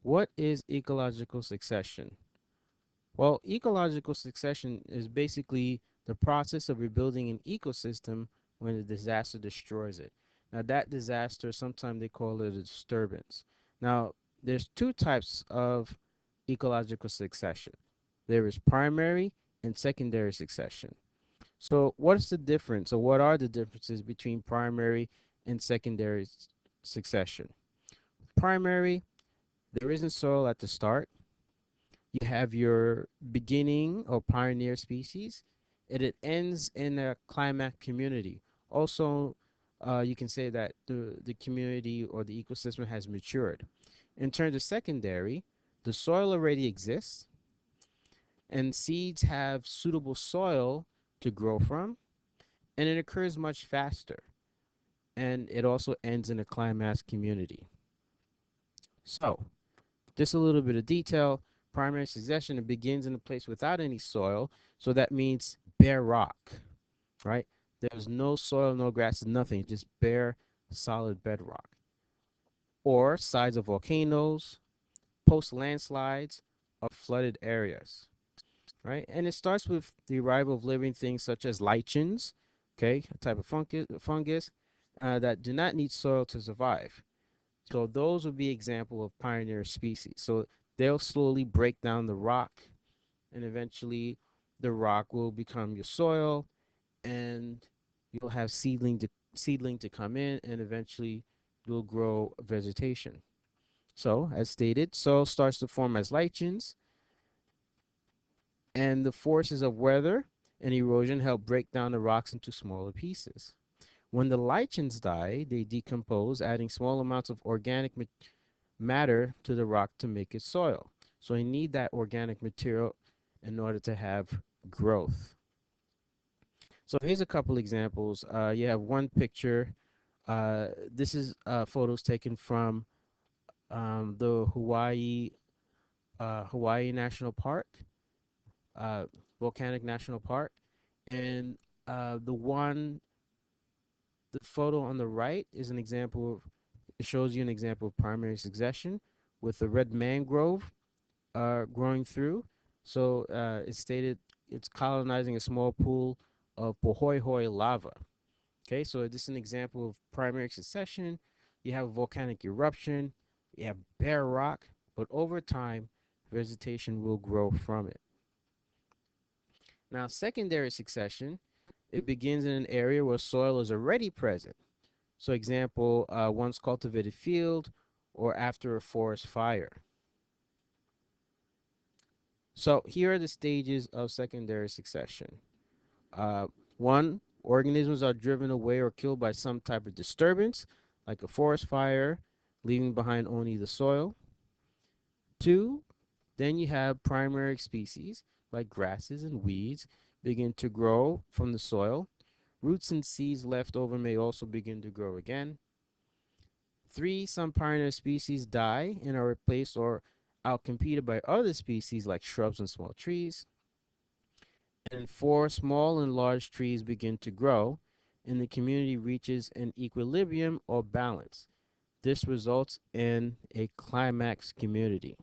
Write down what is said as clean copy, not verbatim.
What is ecological succession? Well, ecological succession is basically the process of rebuilding an ecosystem when a disaster destroys it. Now, that disaster, sometimes they call it a disturbance. Now, there's two types of ecological succession. There is primary and secondary succession. So, what is the difference, or what are the differences between primary and secondary succession? Primary, there isn't soil at the start. You have your beginning or pioneer species, and it ends in a climax community. Also, you can say that the community or the ecosystem has matured. In terms of secondary, the soil already exists, and seeds have suitable soil to grow from, and it occurs much faster. And it also ends in a climax community. So, just a little bit of detail. Primary succession, it begins in a place without any soil. So that means bare rock, right? There's no soil, no grass, nothing, just bare, solid bedrock. Or sides of volcanoes, post landslides, or flooded areas, right? And it starts with the arrival of living things such as lichens, okay, a type of fungus that do not need soil to survive. So those would be example of pioneer species. So they'll slowly break down the rock, and eventually the rock will become your soil, and you'll have seedling to come in, and eventually you'll grow vegetation. So as stated, soil starts to form as lichens, and the forces of weather and erosion help break down the rocks into smaller pieces. When the lichens die, they decompose, adding small amounts of organic matter to the rock to make it soil. So you need that organic material in order to have growth. So here's a couple examples. You have one picture. This is photos taken from the Hawaii National Park, uh, Volcanic National Park, and the photo on the right is an example of, it shows you an example of primary succession with the red mangrove growing through. So it's stated it's colonizing a small pool of pohoihoi lava. Okay, so this is an example of primary succession. You have a volcanic eruption, you have bare rock, but over time, vegetation will grow from it. Now, secondary succession, it begins in an area where soil is already present. So, example, once cultivated field or after a forest fire. So, here are the stages of secondary succession. Uh, One, organisms are driven away or killed by some type of disturbance, like a forest fire, leaving behind only the soil. Two, then you have primary species, like grasses and weeds, begin to grow from the soil. Roots and seeds left over may also begin to grow again. Three, some pioneer species die and are replaced or outcompeted by other species like shrubs and small trees. And four, small and large trees begin to grow, and the community reaches an equilibrium or balance. This results in a climax community.